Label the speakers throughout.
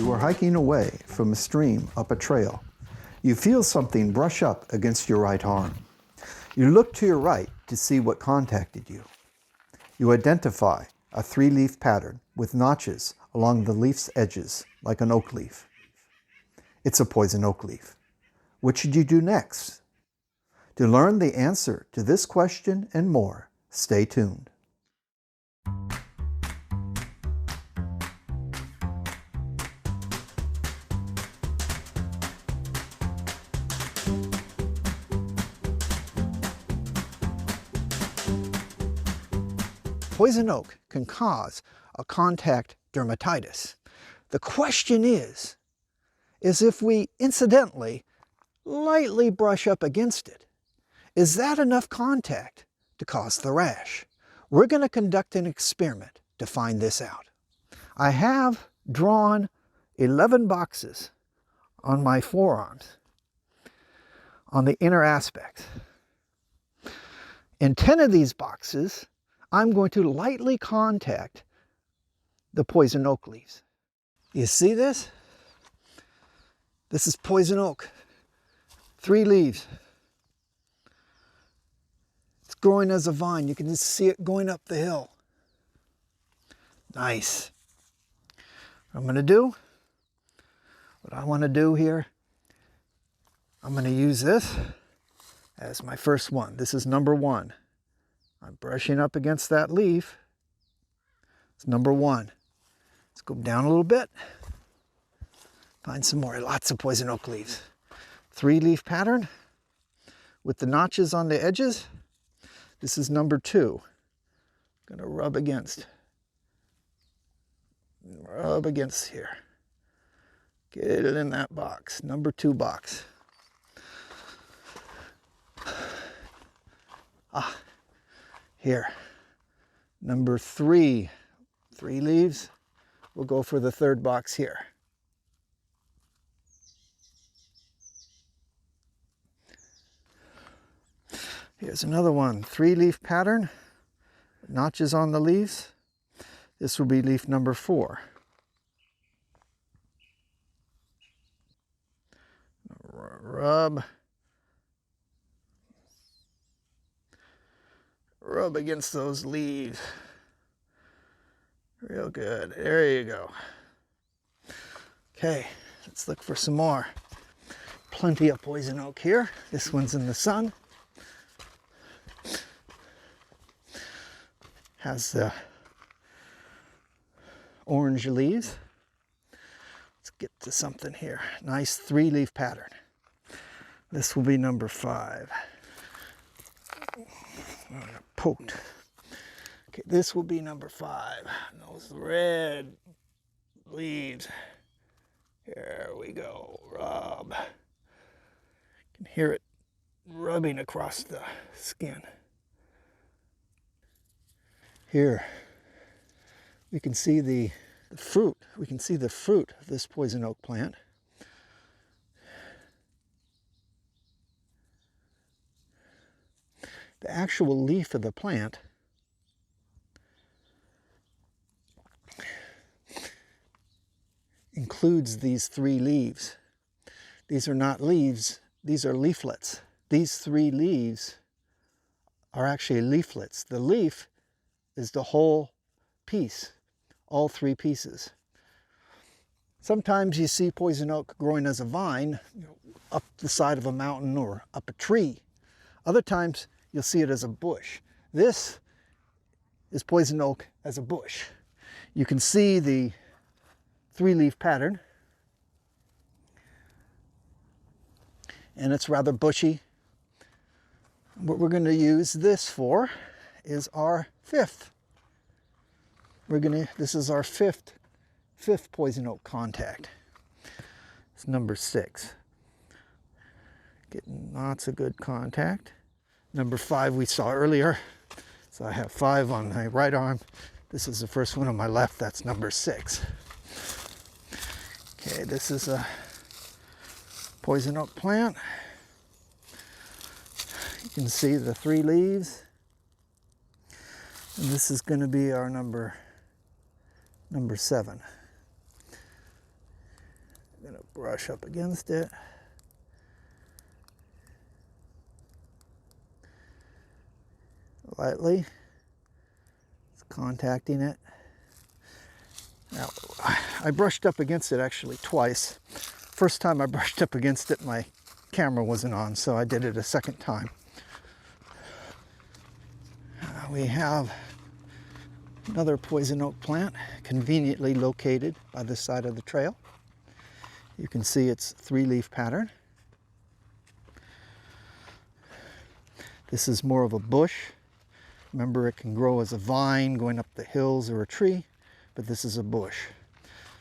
Speaker 1: You are hiking away from a stream up a trail. You feel something brush up against your right arm. You look to your right to see what contacted you. You identify a three-leaf pattern with notches along the leaf's edges, like an oak leaf. It's a poison oak leaf. What should you do next? To learn the answer to this question and more, stay tuned. Poison oak can cause a contact dermatitis. The question is if we incidentally lightly brush up against it, is that enough contact to cause the rash? We're going to conduct an experiment to find this out. I have drawn 11 boxes on my forearms on the inner aspects. In 10 of these boxes, I'm going to lightly contact the poison oak leaves. You see this? This is poison oak. 3 leaves. It's growing as a vine. You can just see it going up the hill. Nice. What I want to do here, I'm going to use this as my first one. This is number 1. I'm brushing up against that leaf. It's number 1. Let's go down a little bit. Find some more. Lots of poison oak leaves. 3-leaf pattern with the notches on the edges. This is number 2. I'm going to rub against here. Get it in that box. Number 2 box. Here, number 3, 3 leaves. We'll go for the 3rd box here. Here's another one, 3-leaf pattern, notches on the leaves. This will be leaf number 4. Rub against those leaves. Real good. There you go. Okay, let's look for some more. Plenty of poison oak here. This one's in the sun. Has the orange leaves. Let's get to something here. Nice 3-leaf pattern. This will be number 5. Poked. Okay, this will be number 5. Those red leaves. Here we go. Rub. You can hear it rubbing across the skin. Here we can see the fruit. We can see the fruit of this poison oak plant. The actual leaf of the plant includes these 3 leaves. These are not leaves, these are leaflets. These 3 leaves are actually leaflets. The leaf is the whole piece, all 3 pieces. Sometimes you see poison oak growing as a vine, up the side of a mountain or up a tree. Other times you'll see it as a bush. This is poison oak as a bush. You can see the 3-leaf pattern, and it's rather bushy. What we're going to use this for is our 5th. This is our fifth poison oak contact. It's number 6. Getting lots of good contact. Number 5 we saw earlier. So I have 5 on my right arm. This is the first one on my left. That's number 6. Okay, this is a poison oak plant. You can see the 3 leaves. And this is going to be our number 7. going to brush up against it. Lightly. It's contacting it. Now, I brushed up against it actually twice. First time I brushed up against it, my camera wasn't on, so I did it a second time. We have another poison oak plant conveniently located by the side of the trail. You can see its three-leaf pattern. This is more of a bush. Remember, it can grow as a vine going up the hills or a tree, but this is a bush.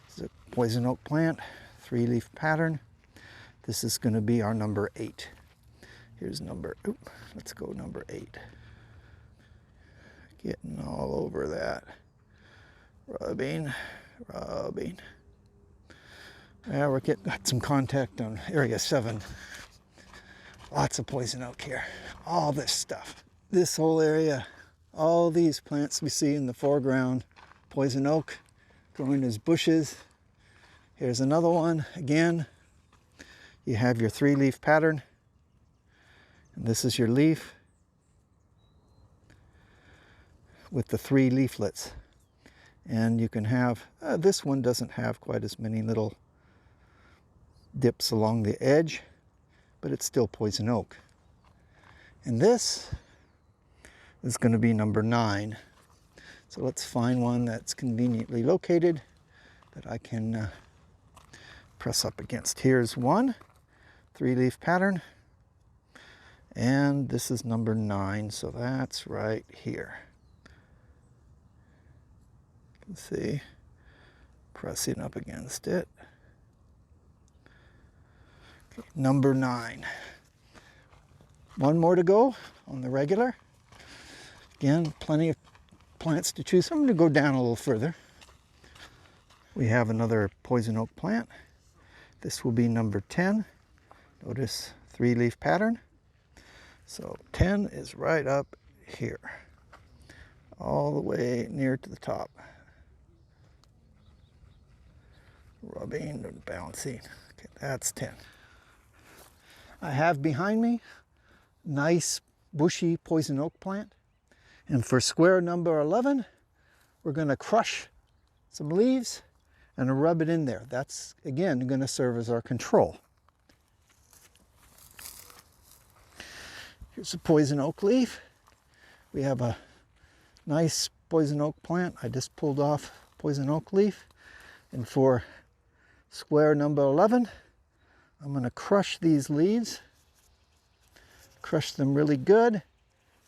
Speaker 1: This is a poison oak plant, three-leaf pattern. This is going to be our number 8. Here's let's go number 8. Getting all over that. Rubbing. Yeah, we're got some contact on area 7. Lots of poison oak here. All this stuff. This whole area, all these plants we see in the foreground, poison oak, growing as bushes. Here's another one. Again, you have your three-leaf pattern. And this is your leaf with the 3 leaflets. And you can have, this one doesn't have quite as many little dips along the edge, but it's still poison oak. And this is going to be number 9. So let's find one that's conveniently located that I can press up against. Here's one, 3-leaf pattern, and this is number 9, so that's right here. You can see, pressing up against it. Okay, number 9. One more to go on the regular. Again, plenty of plants to choose. I'm going to go down a little further. We have another poison oak plant. This will be number 10. Notice 3-leaf pattern. So 10 is right up here, all the way near to the top. Rubbing and bouncing. Okay, that's 10. I have behind me nice bushy poison oak plant. And for square number 11, we're going to crush some leaves and rub it in there. That's, again, going to serve as our control. Here's a poison oak leaf. We have a nice poison oak plant. I just pulled off poison oak leaf. And for square number 11, I'm going to crush these leaves. Crush them really good.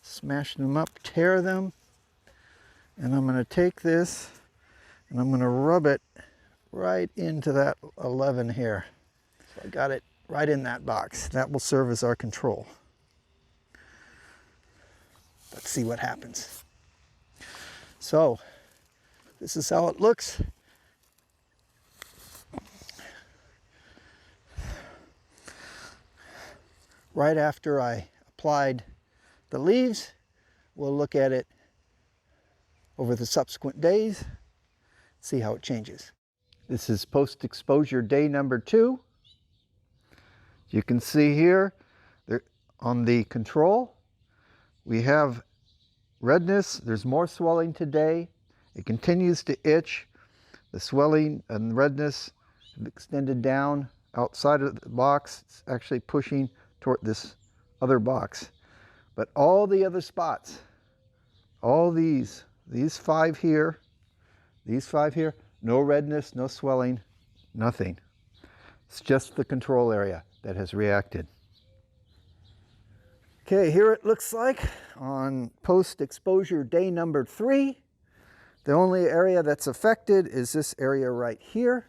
Speaker 1: Smash them up, tear them. And I'm going to take this and I'm going to rub it right into that 11 here. So I got it right in that box. That will serve as our control. Let's see what happens. So this is how it looks. Right after I applied the leaves, we'll look at it over the subsequent days, see how it changes. This is post-exposure day number 2. You can see here on the control, we have redness. There's more swelling today. It continues to itch. The swelling and redness have extended down outside of the box. It's actually pushing toward this other box. But all the other spots, all these 5 here, no redness, no swelling, nothing. It's just the control area that has reacted. Okay, here it looks like on post-exposure day number 3. The only area that's affected is this area right here.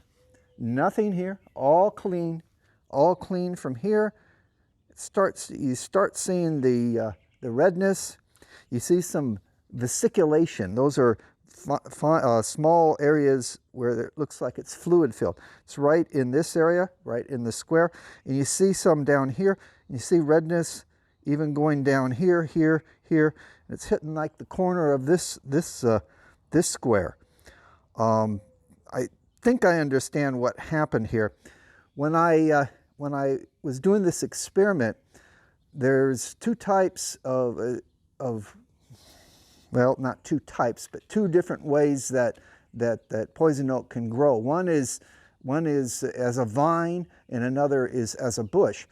Speaker 1: Nothing here, all clean from here. You start seeing the redness. You see some vesiculation. Those are small areas where it looks like it's fluid filled. It's right in this area, right in the square. And you see some down here. And you see redness even going down here, here, here. And it's hitting like the corner of this square. I think I understand what happened here. when I was doing this experiment, there's two types of well, not two types, but two different ways that poison oak can grow. One is as a vine, and another is as a bush.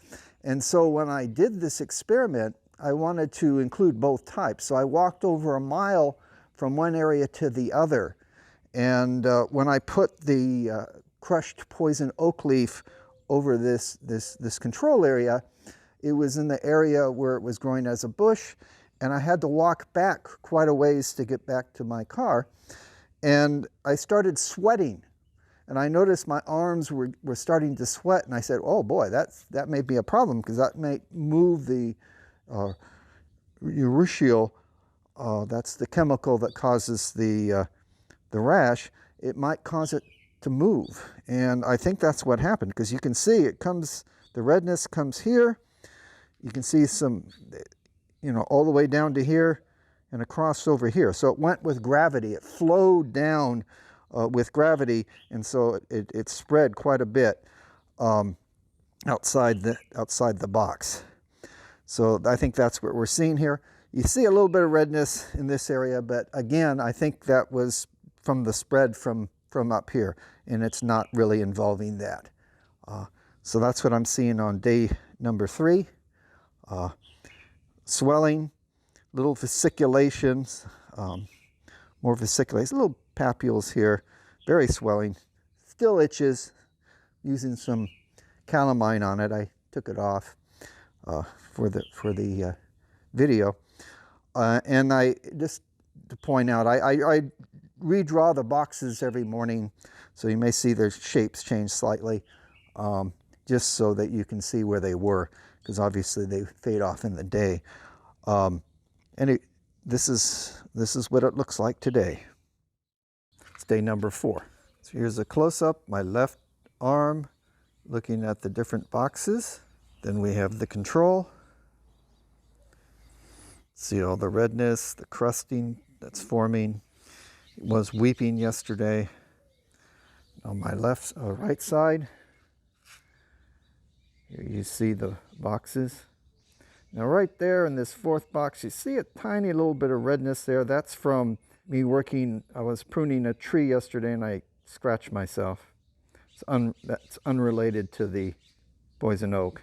Speaker 1: And so when I did this experiment, I wanted to include both types. So I walked over a mile from one area to the other. And when I put the crushed poison oak leaf over this control area, it was in the area where it was growing as a bush, and I had to walk back quite a ways to get back to my car. And I started sweating, and I noticed my arms were starting to sweat, and I said, oh boy, that may be a problem, because that may move the urushiol. That's the chemical that causes the rash. It might cause it to move, and I think that's what happened, because you can see it comes, the redness comes here. You can see some, all the way down to here and across over here. So it went with gravity. It flowed down with gravity, and so it spread quite a bit outside the box. So I think that's what we're seeing here. You see a little bit of redness in this area, but again, I think that was from the spread from up here, and it's not really involving that. So that's what I'm seeing on day number 3. Swelling, little vesiculations, more vesiculations, little papules here, very swelling, still itches. Using some calamine on it, I took it off for the video. And I just to point out, I redraw the boxes every morning, so you may see their shapes change slightly, just so that you can see where they were, because obviously they fade off in the day. This is what it looks like today. It's day number 4. So here's a close-up, my left arm looking at the different boxes. Then we have the control. See all the redness, the crusting that's forming. It was weeping yesterday. On my right side, here you see the boxes. Now right there in this 4th box, you see a tiny little bit of redness there. That's from me working, I was pruning a tree yesterday and I scratched myself. That's unrelated to the poison oak.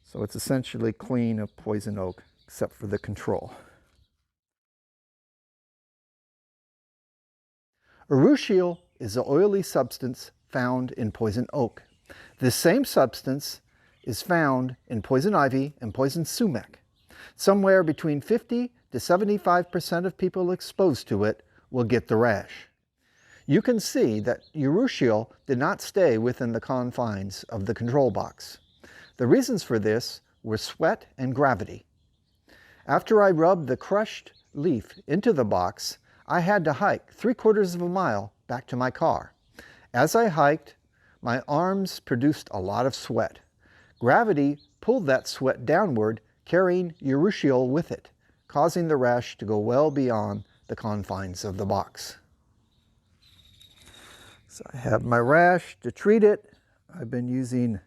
Speaker 1: So it's essentially clean of poison oak, except for the control. Urushiol is an oily substance found in poison oak. This same substance is found in poison ivy and poison sumac. Somewhere between 50 to 75% of people exposed to it will get the rash. You can see that urushiol did not stay within the confines of the control box. The reasons for this were sweat and gravity. After I rubbed the crushed leaf into the box, I had to hike 3/4 of a mile back to my car. As I hiked, my arms produced a lot of sweat. Gravity pulled that sweat downward, carrying urushiol with it, causing the rash to go well beyond the confines of the box. So I have my rash. To treat it, I've been using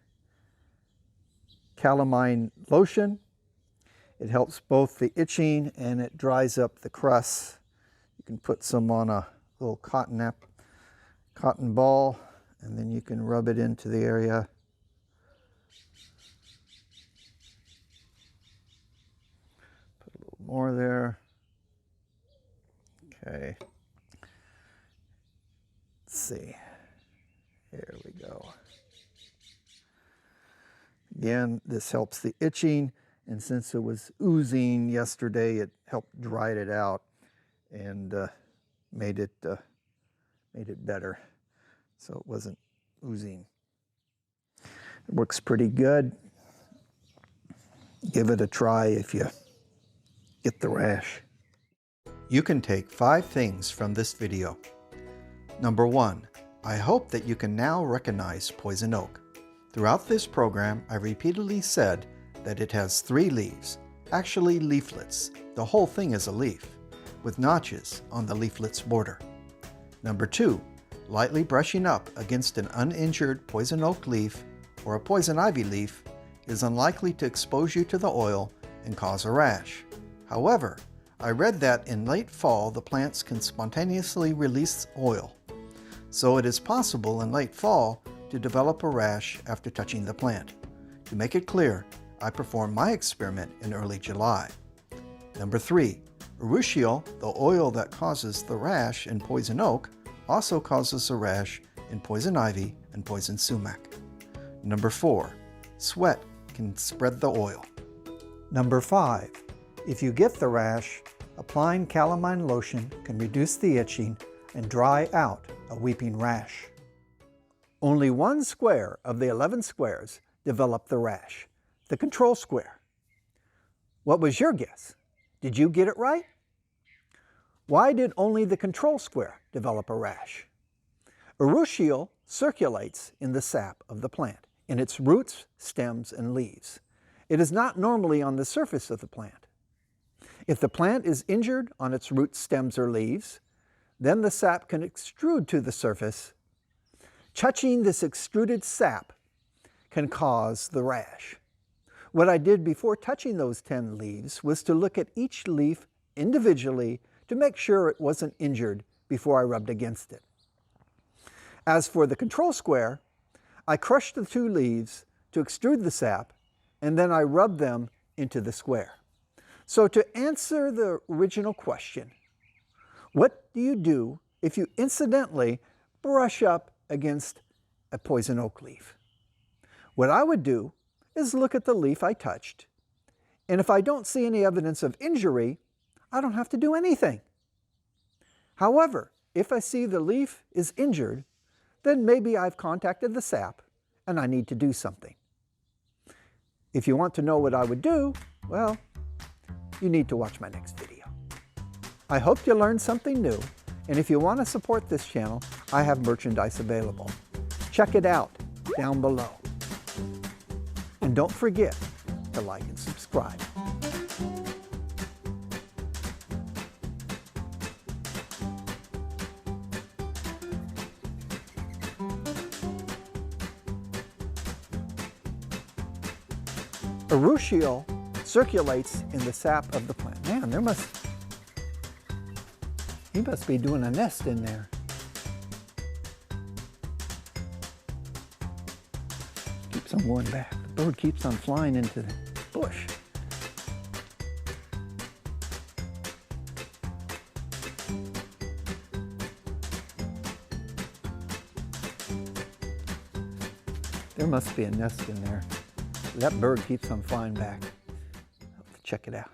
Speaker 1: calamine lotion. It helps both the itching and it dries up the crust. You can put some on a little cotton ball, and then you can rub it into the area. Put a little more there. Okay. Let's see. Here we go. Again, this helps the itching, and since it was oozing yesterday, it helped dry it out and made it better, so it wasn't oozing. It works pretty good. Give it a try if you get the rash. You can take 5 things from this video. Number 1, I hope that you can now recognize poison oak. Throughout this program, I repeatedly said that it has 3 leaves, actually leaflets. The whole thing is a leaf, with notches on the leaflet's border. Number 2, lightly brushing up against an uninjured poison oak leaf or a poison ivy leaf is unlikely to expose you to the oil and cause a rash. However, I read that in late fall the plants can spontaneously release oil, so it is possible in late fall to develop a rash after touching the plant. To make it clear, I performed my experiment in early July. Number 3. Urushiol, the oil that causes the rash in poison oak, also causes a rash in poison ivy and poison sumac. Number 4. Sweat can spread the oil. Number 5. If you get the rash, applying calamine lotion can reduce the itching and dry out a weeping rash. Only one square of the 11 squares developed the rash, the control square. What was your guess? Did you get it right? Why did only the control square develop a rash? Urushiol circulates in the sap of the plant, in its roots, stems, and leaves. It is not normally on the surface of the plant. If the plant is injured on its roots, stems, or leaves, then the sap can extrude to the surface. Touching this extruded sap can cause the rash. What I did before touching those 10 leaves was to look at each leaf individually to make sure it wasn't injured before I rubbed against it. As for the control square, I crushed the 2 leaves to extrude the sap, and then I rubbed them into the square. So to answer the original question, what do you do if you incidentally brush up against a poison oak leaf? What I would do is look at the leaf I touched, and if I don't see any evidence of injury, I don't have to do anything. However, if I see the leaf is injured, then maybe I've contacted the sap and I need to do something. If you want to know what I would do, well, you need to watch my next video. I hope you learned something new, and if you want to support this channel, I have merchandise available. Check it out down below. And don't forget to like and subscribe. Urushiol circulates in the sap of the plant. Man, he must be doing a nest in there. Keeps on going back. The bird keeps on flying into the bush. There must be a nest in there. That bird keeps on flying back. I'll have to check it out.